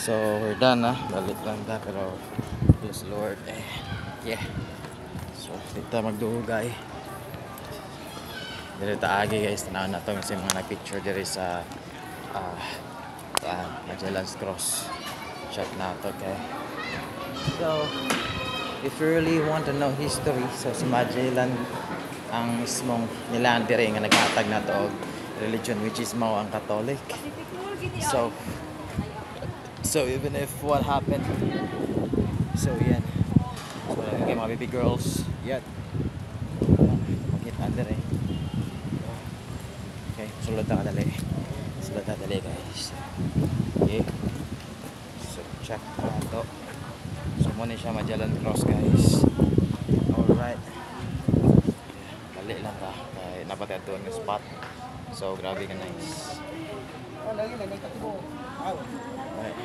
So we're done na. Balik lang ta pero bless Lord. Yeah. So dito magdugay. Dito agi guys, tanaw na to kasi mga nag-picture diri sa Magellan's Cross. Shot na to kay. So if you really want to know history, so si Magellan ang mismong nilaan diri nga naghatag na to og religion which is mao ang Catholic. So even if what happened, so yan, so okay, mga baby girls yan makita diri. Okay, sulod na dali guys. Okay, so check to. So muna siya Magellan Cross guys. Alright, dali lang ka kay napatay doon ng spot. So grabe ka nice. Right.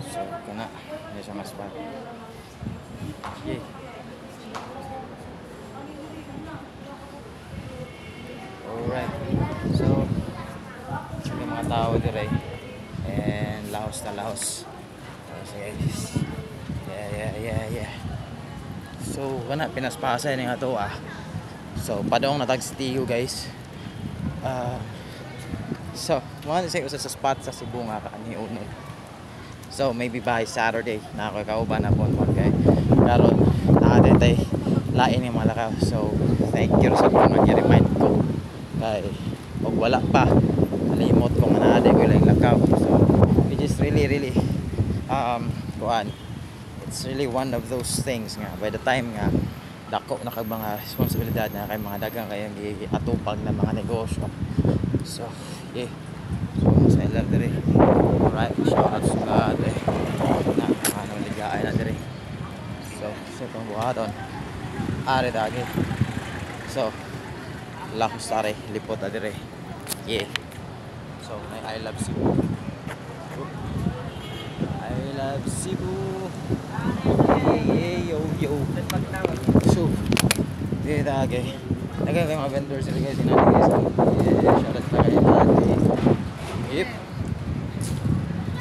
So kana ni siya mas spot. Yeah. Alright. So yung mga tao dire and lahos na lahos. So guys. Yeah. So kana pinaspasa ni ato So padong natag Tiyo guys. So mga say usa sa spot sa Cebu nga kaani unod. So maybe by Saturday na ako kauban na pon kay karon nakadetay lain ni malakaw. So thank you sa mga remind ko kay og wala pa nalimot ko nga naade ko lang lakaw. So which is really kuan, it's really one of those things nga by the time nga dako na kag mga responsibilidad na kay mga dagang kayang atupag na mga negosyo. So yeah, so sa ilang diri. Alright, shout out sa God na ano ligay na diri. So itong buhaton are dagi. So lahos tare lipot na diri. Yeah, so I love Cebu. I love Cebu. Yeah, yo. So dito dagi. Nagay mga vendors sila guys, inani guys. Yeah, shout out kay ate. Yep.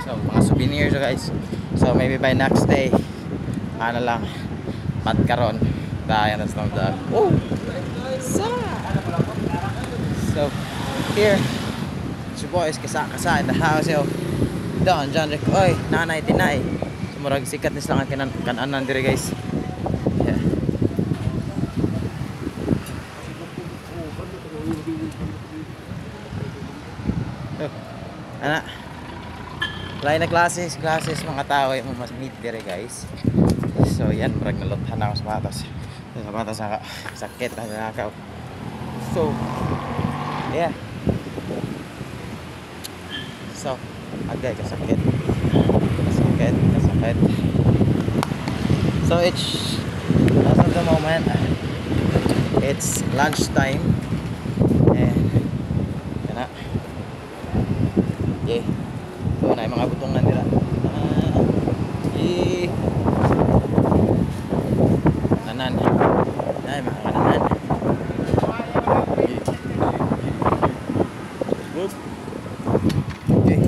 So mga souvenirs guys. So maybe by next day ano lang matkaron tayo na sa vlog. Oh. So here it's your boys kasa in the house yo. Don John Rick. Oy, nanay tinay. Murag sikat nis lang ang kanan dire guys. Yeah. Ana. Lain na classes mga tao yung mas meet dire guys. So yan murag naluthan ako sa batas. Sa batas sa sakit na nakaw. So yeah. So agay kasakit. So it's as of the moment it's lunchtime and kana yeah, so na mga butong nandira yeah nanan ay mga nanan okay.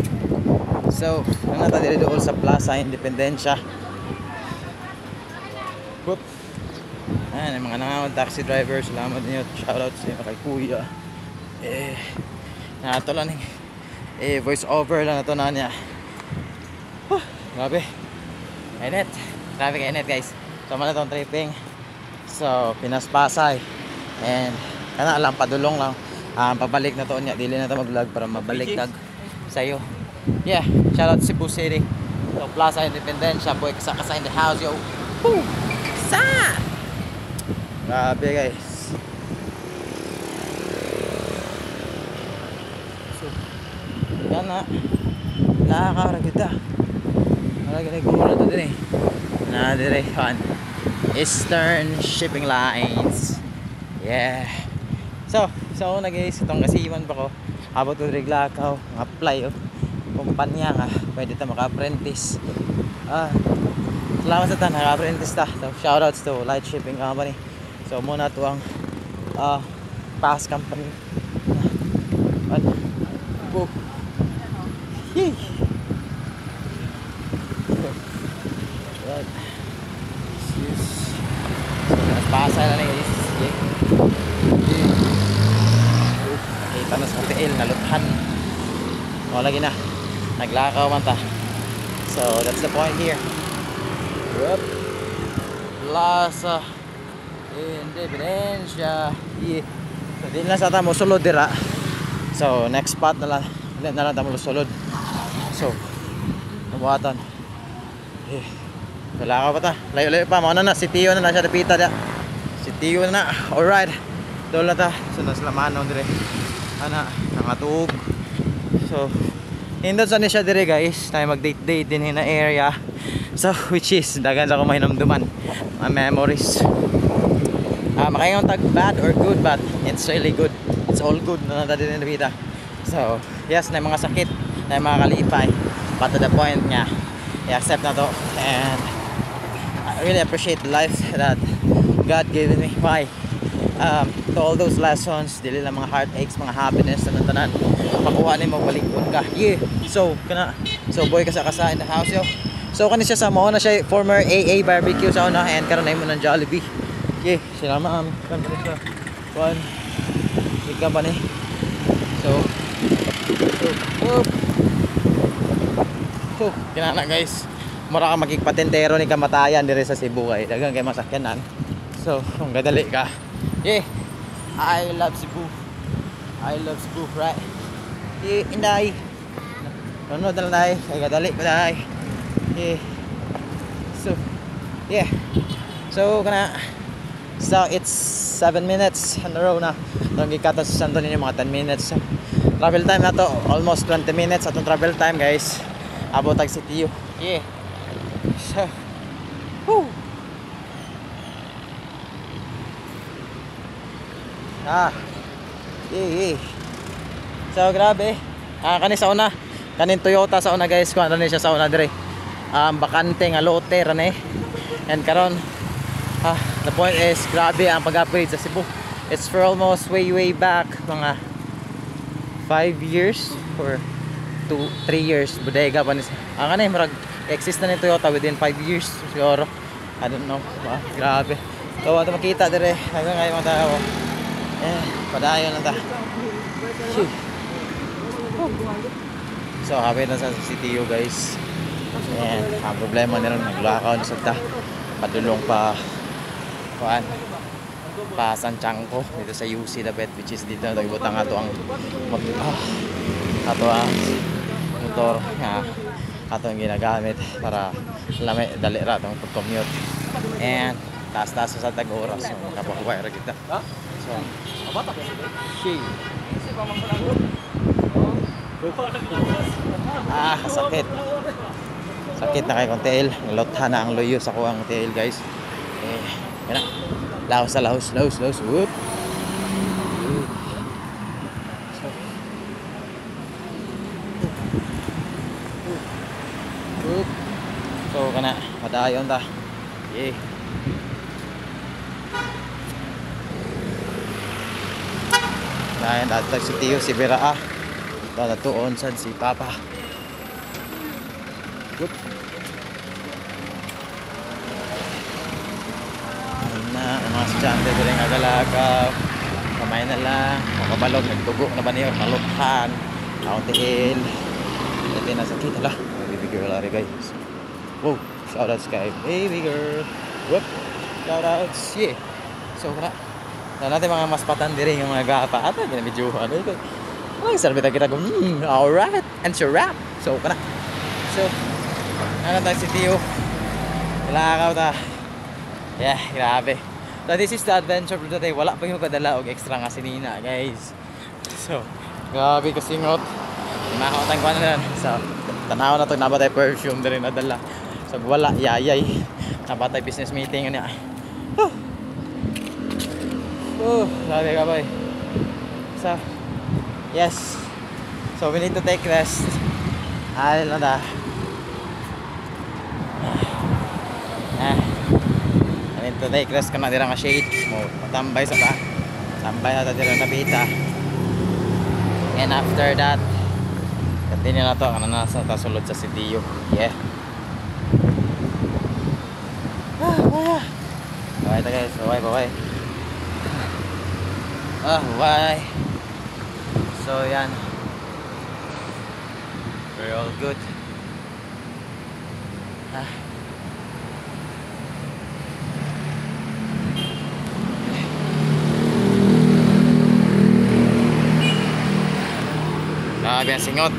So nangata diri dool sa Plaza Independencia. Whoop. Ayan, mga nangangawag taxi driver, salamat niyo. Shoutout sa inyo kay Kuya. Nato lang voice over lang na to na niya. Grabe. Init. Grabe ka init guys. Sama na itong tripping. So, Pinas Pasay. And, kana lang, padulong lang. Pabalik na to niya. Dili na to mag-vlog para mabalik tag sa'yo. Yeah, shoutout Cebu City. So, Plaza Independencia. Boy, kasa in the house, yo. Woo! Sa! Grabe guys. So, yan na. Nakakawara kita. Marag nagmumula to din na direkhan Eastern Shipping Lines. Yeah. So na guys, itong kasiman pa ko. Abot ko Riglakaw, apply kumpanya nga. Pwede ta maka-apprentice. Salamat sa tan, naka-apprentice ta. So, shoutouts to Light Shipping Company. So muna to ang pass company. Yay! O lagi na. Naglakaw man ta. So that's the point here. Yup. Plaza Independencia. Yeah. So di na sa tamo sulod dira. So next spot na lang. Ulit na lang tamo sulod. So nabuhatan. Eh. Wala ka pa ta. Layo-layo pa. Mauna na. Si Tio na lang siya napita dia. Si Tio na. Alright. Doon na ta. So naslamanon dire. Ana. Nangatug. So hindot sa ni siya dire guys. Tayo mag-date-date din na area. So which is dagan sa kumahinamduman. My memories. Makaingon tag bad or good, but it's really good. It's all good na natin din napita. So yes, na mga sakit. Na mga kalipay. But to the point nga. I-accept na to. And I really appreciate the life that God gave me. Why? To all those lessons, dili lang mga heartaches, mga happiness, tanan-tanan. Makuha ni mo balikon ka. Yeah. So boy ka sa in the house yo. So kani siya sa mo na siya former AA barbecue sa una and karon na mo ng Jollibee. Yeah, sila ma'am. Kan siya. One. Ika pa ni. So kinana guys. Mura ka magigpatentero ni kamatayan dire sa Cebu kay daghang kay masakyanan. So, kung gadali ka. Yeah. I love Cebu. I love Cebu, right? Yeah, inday. Ano dala dai? Kay gadali pa dai. Yeah. So, yeah. So, it's 7 minutes on the road na. Nang gikata sa Santo Niño mga 10 minutes. So, travel time na to, almost 20 minutes atong travel time, guys. Abot tag Sitio. Yeah. So, whoo. Yeah. So, grabe. Kani sa una, kanin Toyota sa una guys, kung ano siya sa una dire. Bakante nga lote rane. And karon, the point is grabe ang pag-upgrade sa Cebu. It's for almost way back mga 5 years or 3 years bodega pa ni. Kanay murag exist na ni Toyota within 5 years siguro. I don't know. Grabe. So ato makita dire hanggang ngayon mga tao. Padayon na ta. So happy na sa CTU guys. And ang problema nila naglakaw na sa ta. Padulong pa Santiago dito sa UC Dapat, which is dito nagbutang ato ang motor nga ato ang ginagamit para dali ra itong commute. And taas sa tag-oras so makapakuha ra kita. So sakit na kay kong tail. Nilotha na ang loyo sa kuwang tail guys. Yan na. Lahos. Whoop. So kana padayon ta. Yeah. Dayan datag si Tio si Vera. Tuon sad si Papa. Whoop. Na ang mga estudyante ko rin agalagaw kamay na lang makabalog nagtugo na ba niyo naluthan kauntiin ito na sakit hala baby girl ari guys. Wow, shoutouts kay baby girl. Whoop, shoutouts. Yeah. So na natin mga maspatan diri yung mga gapa ata ginamidyo ano ito ang sarbita kita ko alright and so wrap. So kana so ano tayo si Tio ilakaw ta. Yeah, grabe. So this is the adventure for today. Wala pa yung kadala og extra nga sinina, guys. So, grabe kasingot. Makakotang ko na. So, tanaw na to nabatay perfume din nadala. So, wala yayay. Nabatay business meeting niya. Grabe ka boy. So, yes. So, we need to take rest. Ayun na. To take rest ka na dira nga shade mo matambay sa ba tambay na dira na bita and after that continue na to kana nasa tasulod sa CTU. Yeah. Bye guys, bye. Bye. So yan we're all good. Ah. Grabe ang singot.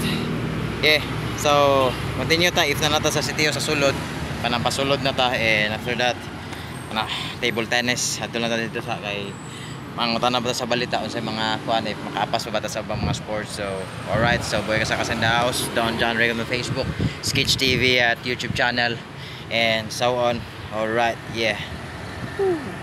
Okay, so continue ta if na nata sa sitio sa sulod. Panampasulod na ta and after that table tennis adto na ta dito sa kay mangutan na ba ta sa balita unsay mga kuan if makaapas ba ta sa mga sports. So alright, so boy ka sa Kasanda House, Don John Ray on the Facebook, Sketch TV at YouTube channel and so on. Alright, yeah. Woo.